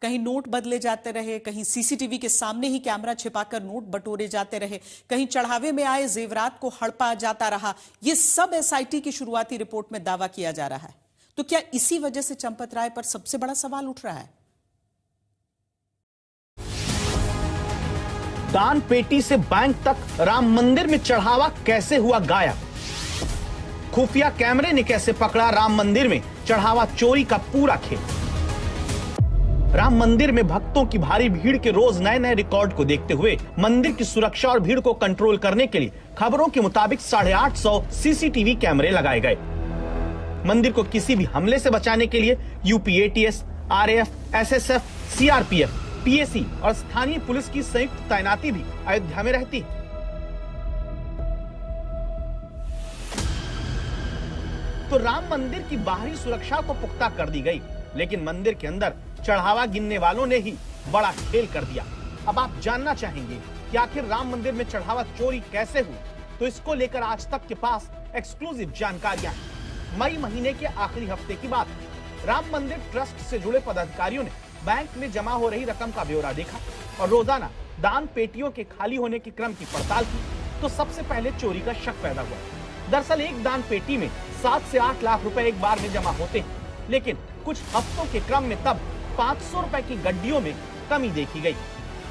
कहीं नोट बदले जाते रहे, कहीं सीसीटीवी के सामने ही कैमरा छिपाकर नोट बटोरे जाते रहे, कहीं चढ़ावे में आए जेवरात को हड़पा जाता रहा। ये सब एसआईटी की शुरुआती रिपोर्ट में दावा किया जा रहा है। तो क्या इसी वजह से चंपत राय पर सबसे बड़ा सवाल उठ रहा है? दान पेटी से बैंक तक राम मंदिर में चढ़ावा कैसे हुआ गायब? खुफिया कैमरे ने कैसे पकड़ा राम मंदिर में चढ़ावा चोरी का पूरा खेल? राम मंदिर में भक्तों की भारी भीड़ के रोज नए नए रिकॉर्ड को देखते हुए मंदिर की सुरक्षा और भीड़ को कंट्रोल करने के लिए खबरों के मुताबिक 850 सीसीटीवी कैमरे लगाए गए। मंदिर को किसी भी हमले से बचाने के लिए UP ATS, RAF, SSF, CRPF, PAC और स्थानीय पुलिस की संयुक्त तैनाती भी अयोध्या में रहती है। तो राम मंदिर की बाहरी सुरक्षा तो पुख्ता कर दी गई, लेकिन मंदिर के अंदर चढ़ावा गिनने वालों ने ही बड़ा खेल कर दिया। अब आप जानना चाहेंगे कि आखिर राम मंदिर में चढ़ावा चोरी कैसे हुई, तो इसको लेकर आज तक के पास एक्सक्लूसिव जानकारियां हैं। मई महीने के आखिरी हफ्ते की बात है। राम मंदिर ट्रस्ट से जुड़े पदाधिकारियों ने बैंक में जमा हो रही रकम का ब्यौरा देखा और रोजाना दान पेटियों के खाली होने के क्रम की पड़ताल की, तो सबसे पहले चोरी का शक पैदा हुआ। दरअसल एक दान पेटी में 7 से 8 लाख रुपए एक बार में जमा होते हैं, लेकिन कुछ हफ्तों के क्रम में तब 500 रुपए की गड्डियों में कमी देखी गई।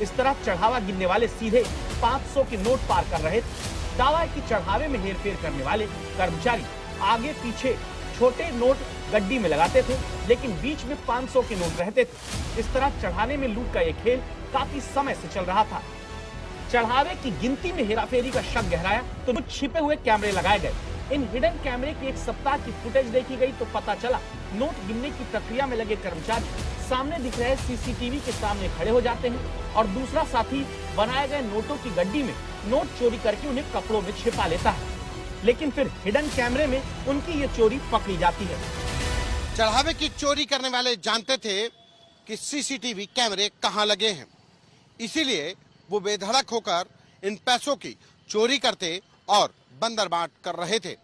इस तरह चढ़ावा गिनने वाले सीधे 500 के नोट पार कर रहे थे। दावा है कि चढ़ावे में हेरफेर करने वाले कर्मचारी आगे पीछे छोटे नोट गड्डी में लगाते थे, लेकिन बीच में 500 के नोट रहते थे। इस तरह चढ़ाने में लूट का यह खेल काफी समय से चल रहा था। चढ़ावे की गिनती में हेराफेरी का शक गहराया तो कुछ छिपे हुए कैमरे लगाए गए। इन हिडन कैमरे की एक सप्ताह की फुटेज देखी गई तो पता चला नोट गिनने की प्रक्रिया में लगे कर्मचारी सामने दिख रहे सीसीटीवी के सामने खड़े हो जाते हैं और दूसरा साथी बनाए गए नोटों की गड्डी में नोट चोरी करके उन्हें कपड़ों में छिपा लेता है, लेकिन फिर हिडन कैमरे में उनकी ये चोरी पकड़ी जाती है। चढ़ावे की चोरी करने वाले जानते थे कि सीसीटीवी कैमरे कहां लगे हैं, इसीलिए वो बेधड़क होकर इन पैसों की चोरी करते और बंदरबाट कर रहे थे।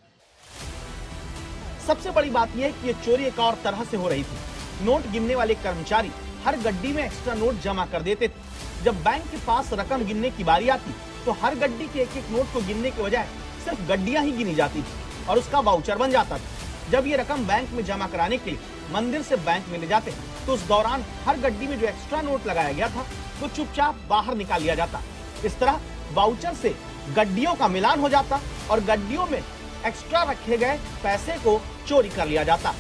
सबसे बड़ी बात यह है कि ये चोरी एक और तरह से हो रही थी। नोट गिनने वाले कर्मचारी हर गड्डी में एक्स्ट्रा नोट जमा कर देते थे। जब बैंक के पास रकम गिनने की बारी आती तो हर गड्डी के एक एक नोट को गिनने के बजाय सिर्फ गड्डियां ही गिनी जाती थी और उसका वाउचर बन जाता था। जब ये रकम बैंक में जमा कराने के लिए मंदिर से बैंक में ले जाते तो उस दौरान हर गड्डी में जो एक्स्ट्रा नोट लगाया गया था वो चुपचाप बाहर निकाल लिया जाता। इस तरह वाउचर से गड्डियों का मिलान हो जाता और गड्डियों में एक्स्ट्रा रखे गए पैसे को चोरी कर लिया जाता,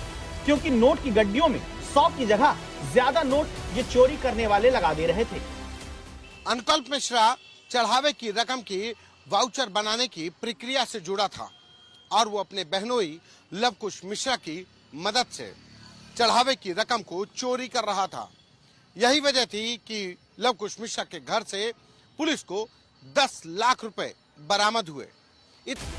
क्योंकि नोट की गड्डियों में 100 की जगह ज्यादा नोट ये चोरी करने वाले लगा दे रहे थे। अनुकल्प मिश्रा चढ़ावे की रकम की वाउचर बनाने की प्रक्रिया से जुड़ा था और वो अपने बहनोई लवकुश मिश्रा की मदद से चढ़ावे की रकम को चोरी कर रहा था। यही वजह थी कि लवकुश मिश्रा के घर से पुलिस को 10 लाख रुपए बरामद हुए।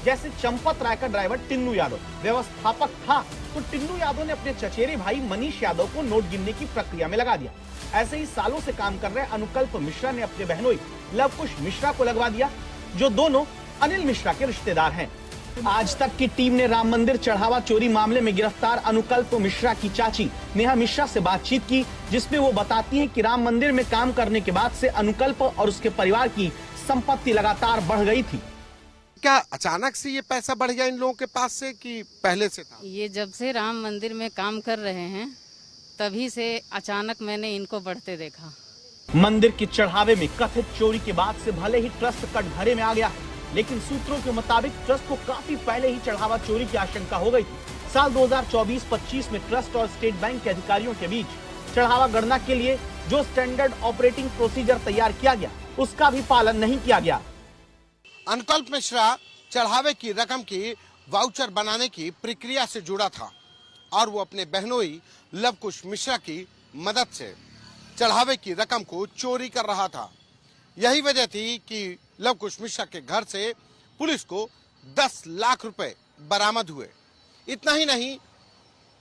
जैसे चंपत राय का ड्राइवर टिन्नू यादव व्यवस्थापक था, तो टिन्नू यादव ने अपने चचेरे भाई मनीष यादव को नोट गिनने की प्रक्रिया में लगा दिया। ऐसे ही सालों से काम कर रहे अनुकल्प मिश्रा ने अपने बहनोई लवकुश मिश्रा को लगवा दिया, जो दोनों अनिल मिश्रा के रिश्तेदार हैं। आज तक की टीम ने राम मंदिर चढ़ावा चोरी मामले में गिरफ्तार अनुकल्प मिश्रा की चाची नेहा मिश्रा से बातचीत की, जिसमें वो बताती हैं कि राम मंदिर में काम करने के बाद से अनुकल्प और उसके परिवार की संपत्ति लगातार बढ़ गई थी। क्या अचानक से ये पैसा बढ़ गया इन लोगों के पास से कि पहले से था? ये जब से राम मंदिर में काम कर रहे हैं तभी से अचानक मैंने इनको बढ़ते देखा। मंदिर के चढ़ावे में कथित चोरी के बाद से भले ही ट्रस्ट कटघरे में आ गया है, लेकिन सूत्रों के मुताबिक ट्रस्ट को काफी पहले ही चढ़ावा चोरी की आशंका हो गई थी। साल 2024-25 में ट्रस्ट और स्टेट बैंक के अधिकारियों के बीच चढ़ावा गणना के लिए जो स्टैंडर्ड ऑपरेटिंग प्रोसीजर तैयार किया गया उसका भी पालन नहीं किया गया। अनुकल्प मिश्रा चढ़ावे की रकम की वाउचर बनाने की प्रक्रिया से जुड़ा था और वो अपने बहनोई लवकुश मिश्रा की मदद से चढ़ावे की रकम को चोरी कर रहा था। यही वजह थी कि लवकुश मिश्रा के घर से पुलिस को 10 लाख रुपए बरामद हुए। इतना ही नहीं,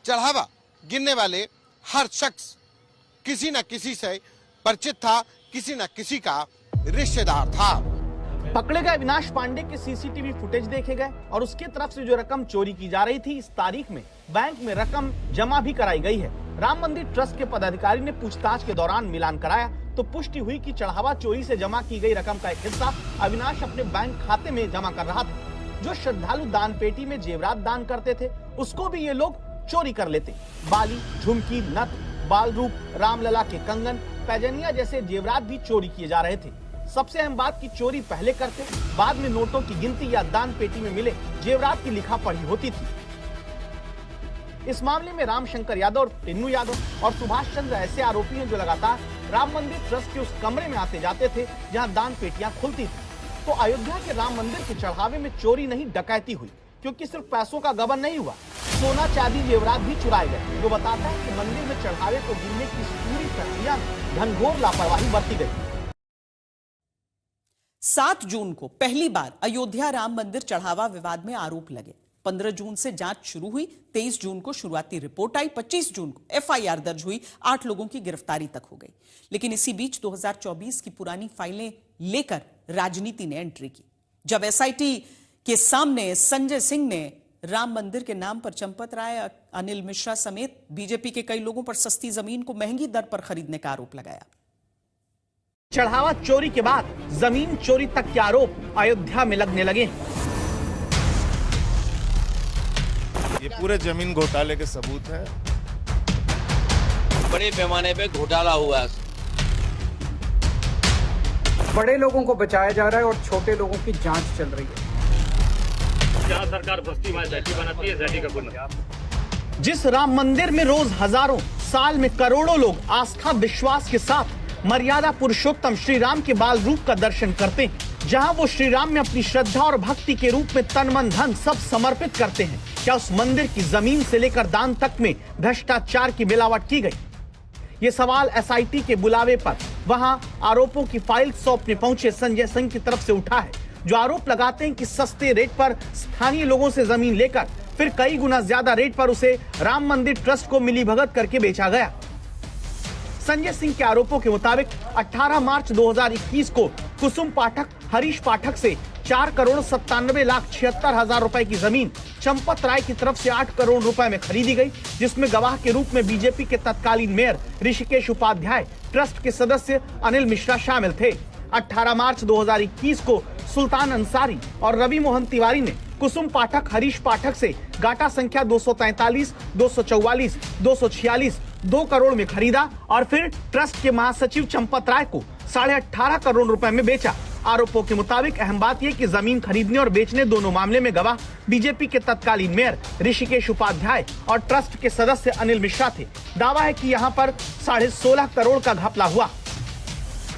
चढ़ावा गिनने वाले हर शख्स किसी न किसी से परिचित था, किसी न किसी का रिश्तेदार था। पकड़े गए अविनाश पांडे के सीसीटीवी फुटेज देखे गए और उसके तरफ से जो रकम चोरी की जा रही थी, इस तारीख में बैंक में रकम जमा भी कराई गई है। राम मंदिर ट्रस्ट के पदाधिकारी ने पूछताछ के दौरान मिलान कराया तो पुष्टि हुई कि चढ़ावा चोरी से जमा की गई रकम का एक हिस्सा अविनाश अपने बैंक खाते में जमा कर रहा था। जो श्रद्धालु दान पेटी में जेवरात दान करते थे, उसको भी ये लोग चोरी कर लेते। बाली, झुमकी, नथ, बाल रूप, रामलला के कंगन, पैजनिया जैसे जेवरात भी चोरी किए जा रहे थे। सबसे अहम बात की चोरी पहले करते, बाद में नोटों की गिनती या दान पेटी में मिले जेवरात की लिखा पढ़ी होती थी। इस मामले में रामशंकर यादव और टिन्नू यादव और सुभाष चंद्र ऐसे आरोपी हैं जो लगातार राम मंदिर ट्रस्ट के उस कमरे में आते जाते थे जहां दान पेटियां खुलती थी। तो अयोध्या के राम मंदिर के चढ़ावे में चोरी नहीं, डकैती हुई, क्योंकि सिर्फ पैसों का गबन नहीं हुआ, सोना चांदी जेवरात भी चुराए गए, जो बताता है कि मंदिर में चढ़ावे को गिनने की पूरी प्रक्रिया में घनघोर लापरवाही बरती गई। 7 जून को पहली बार अयोध्या राम मंदिर चढ़ावा विवाद में आरोप लगे। 15 जून से जांच शुरू हुई। 23 जून को शुरुआती रिपोर्ट आई। 25 जून को एफआईआर दर्ज हुई। 8 लोगों की गिरफ्तारी तक हो गई। लेकिन इसी बीच 2024 की पुरानी फाइलें लेकर राजनीति ने एंट्री की। जब एसआईटी के सामने संजय सिंह ने राम मंदिर के नाम पर चंपत राय, अनिल मिश्रा समेत बीजेपी के कई लोगों पर सस्ती जमीन को महंगी दर पर खरीदने का आरोप लगाया। चढ़ावा चोरी के बाद जमीन चोरी तक के आरोप अयोध्या में लगने लगे। ये पूरे जमीन घोटाले के सबूत है। बड़े पैमाने पे घोटाला हुआ है। बड़े लोगों को बचाया जा रहा है और छोटे लोगों की जांच चल रही है। जहाँ सरकार बस्ती में जैटी बनाती है, जैटी का गुना। जिस राम मंदिर में रोज हजारों, साल में करोड़ों लोग आस्था विश्वास के साथ मर्यादा पुरुषोत्तम श्री राम के बाल रूप का दर्शन करते हैं, जहां वो श्री राम में अपनी श्रद्धा और भक्ति के रूप में तन मन धन सब समर्पित करते हैं, क्या उस मंदिर की जमीन से लेकर दान तक में भ्रष्टाचार की मिलावट की गई? ये सवाल एसआईटी के बुलावे पर वहां आरोपों की फाइल सौंपने पहुंचे संजय सिंह की तरफ से उठा है, जो आरोप लगाते हैं कि सस्ते रेट पर स्थानीय लोगों से जमीन लेकर फिर कई गुना ज्यादा रेट पर उसे राम मंदिर ट्रस्ट को मिलीभगत करके बेचा गया। संजय सिंह के आरोपों के मुताबिक 18 मार्च 2021 को कुसुम पाठक, हरीश पाठक से 4,97,76,000 रुपए की जमीन चंपत राय की तरफ से 8 करोड़ रुपए में खरीदी गई, जिसमें गवाह के रूप में बीजेपी के तत्कालीन मेयर ऋषिकेश उपाध्याय, ट्रस्ट के सदस्य अनिल मिश्रा शामिल थे। 18 मार्च 2021 को सुल्तान अंसारी और रवि मोहन तिवारी ने कुसुम पाठक, हरीश पाठक से गाटा संख्या 243, 244, 246 2 करोड़ में खरीदा और फिर ट्रस्ट के महासचिव चंपत राय को 18.5 करोड़ रुपए में बेचा। आरोपों के मुताबिक अहम बात यह कि जमीन खरीदने और बेचने दोनों मामले में गवाह बीजेपी के तत्कालीन मेयर ऋषिकेश उपाध्याय और ट्रस्ट के सदस्य अनिल मिश्रा थे। दावा है कि यहां पर 16.5 करोड़ का घपला हुआ।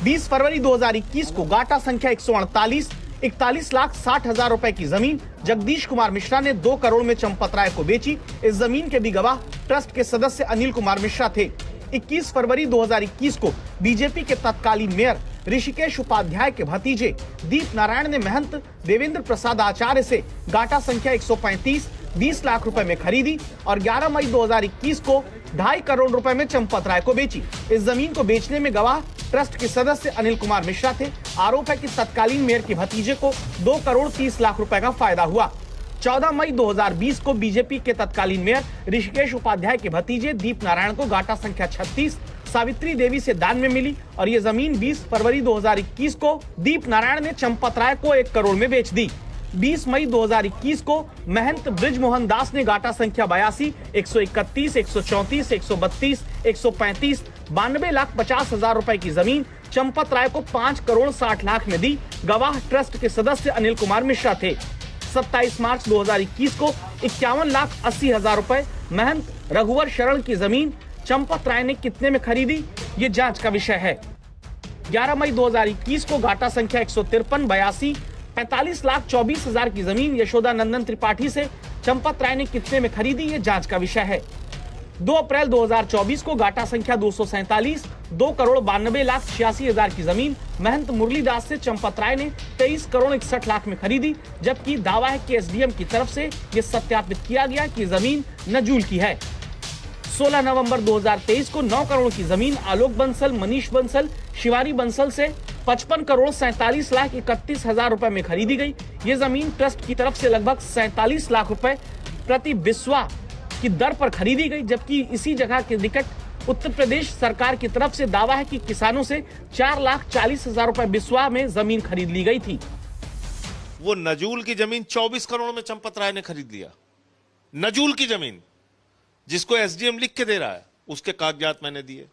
20 फरवरी 2021 को गाटा संख्या 148, 41,60,000 रुपए की जमीन जगदीश कुमार मिश्रा ने 2 करोड़ में चंपत राय को बेची। इस जमीन के भी गवाह ट्रस्ट के सदस्य अनिल कुमार मिश्रा थे। 21 फरवरी 2021 को बीजेपी के तत्कालीन मेयर ऋषिकेश उपाध्याय के भतीजे दीप नारायण ने महंत देवेंद्र प्रसाद आचार्य से गाटा संख्या 135 20 लाख रुपए में खरीदी और 11 मई 2021 को 2.5 करोड़ रुपए में चंपत राय को बेची। इस जमीन को बेचने में गवाह ट्रस्ट के सदस्य अनिल कुमार मिश्रा थे। आरोप है कि तत्कालीन मेयर के भतीजे को 2 करोड़ 30 लाख रुपए का फायदा हुआ। 14 मई 2020 को बीजेपी के तत्कालीन मेयर ऋषिकेश उपाध्याय के भतीजे दीप नारायण को गाटा संख्या 36 सावित्री देवी से दान में मिली और ये जमीन 20 फरवरी 2021 को दीप नारायण ने चंपत राय को 1 करोड़ में बेच दी। 20 मई 2021 को महंत ब्रिजमोहन दास ने गाटा संख्या 82, 131, 134, 132, 135, 92,50,000 रुपए की जमीन चंपत राय को 5 करोड़ 60 लाख में दी। गवाह ट्रस्ट के सदस्य अनिल कुमार मिश्रा थे। 27 मार्च 2021 को 51,80,000 रुपए महंत रघुवर शरण की जमीन चंपत राय ने कितने में खरीदी, ये जांच का विषय है। 11 मई 2021 को गाटा संख्या 153, 82, 45,24,000 की जमीन यशोदा नंदन त्रिपाठी से चंपत राय ने कितने में खरीदी, ये जांच का विषय है। 2 अप्रैल 2024 को गाटा संख्या 247, 2 करोड़ 92,86,000 की जमीन महंत मुरलीदास से चंपत राय ने 23 करोड़ 61 लाख में खरीदी, जबकि दावा है कि एसडीएम की तरफ से यह सत्यापित किया गया कि जमीन नजूल की है। 16 नवंबर 2023 को 9 करोड़ की जमीन आलोक बंसल, मनीष बंसल, शिवानी बंसल से 55 करोड़ 47 लाख 31 हजार रुपए में खरीदी गई। ये जमीन ट्रस्ट की तरफ से लगभग 47 लाख रुपए प्रति बिस्वा की दर पर खरीदी गई, जबकि इसी जगह के निकट उत्तर प्रदेश सरकार की तरफ से दावा है कि किसानों से 4,40,000 रुपए बिस्वा में जमीन खरीद ली गई थी। वो नजूल की जमीन 24 करोड़ में चंपत राय ने खरीद लिया। नजूल की जमीन जिसको एसडीएम लिख के दे रहा है, उसके कागजात मैंने दिए।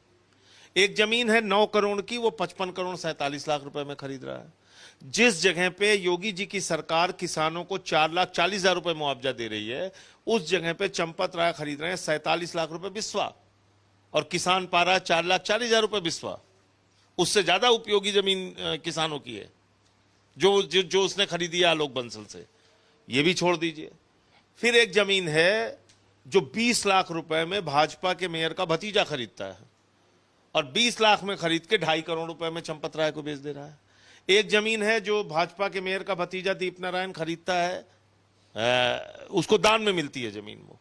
एक जमीन है 9 करोड़ की, वो 55 करोड़ 47 लाख रुपए में खरीद रहा है। जिस जगह पे योगी जी की सरकार किसानों को 4,40,000 रुपए मुआवजा दे रही है, उस जगह पे चंपत राय खरीद रहे हैं 47 लाख रुपए बिस्वा, और किसान पा रहा है 4,40,000 रुपए बिस्वा। उससे ज्यादा उपयोगी जमीन किसानों की है जो उसने खरीदी है आलोक बंसल से। ये भी छोड़ दीजिए। फिर एक जमीन है जो 20 लाख रुपए में भाजपा के मेयर का भतीजा खरीदता है, और 20 लाख में खरीद के 2.5 करोड़ रुपए में चंपत राय को बेच दे रहा है। एक जमीन है जो भाजपा के मेयर का भतीजा दीप नारायण खरीदता है, उसको दान में मिलती है जमीन वो,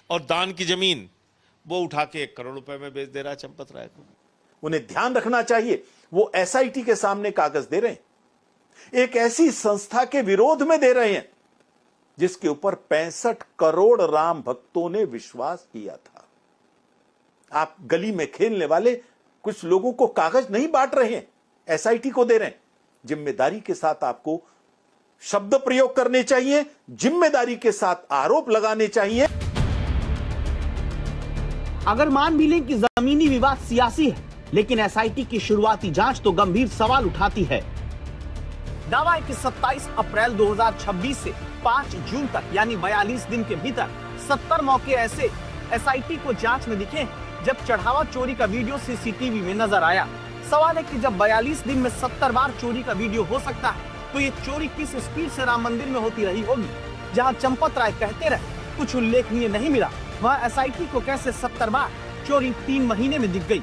और दान की जमीन वो उठा के 1 करोड़ रुपए में बेच दे रहा है चंपत राय को। उन्हें ध्यान रखना चाहिए, वो एसआईटी के सामने कागज दे रहे हैं, एक ऐसी संस्था के विरोध में दे रहे हैं जिसके ऊपर 65 करोड़ राम भक्तों ने विश्वास किया था। आप गली में खेलने वाले कुछ लोगों को कागज नहीं बांट रहे हैं, एसआईटी को दे रहे हैं। जिम्मेदारी के साथ आपको शब्द प्रयोग करने चाहिए, जिम्मेदारी के साथ आरोप लगाने चाहिए। अगर मान भी लें कि जमीनी विवाद सियासी है, लेकिन एसआईटी की शुरुआती जांच तो गंभीर सवाल उठाती है। दावा है कि 27 अप्रैल 2026 से 5 जून तक यानी 42 दिन के भीतर 70 मौके ऐसे एसआईटी को जांच में दिखे जब चढ़ावा चोरी का वीडियो सीसीटीवी में नजर आया। सवाल है कि जब 42 दिन में 70 बार चोरी का वीडियो हो सकता है, तो ये चोरी किस स्पीड से राम मंदिर में होती रही होगी। जहां चंपत राय कहते रहे कुछ उल्लेखनीय नहीं मिला, वहां एसआईटी को कैसे 70 बार चोरी 3 महीने में दिख गई।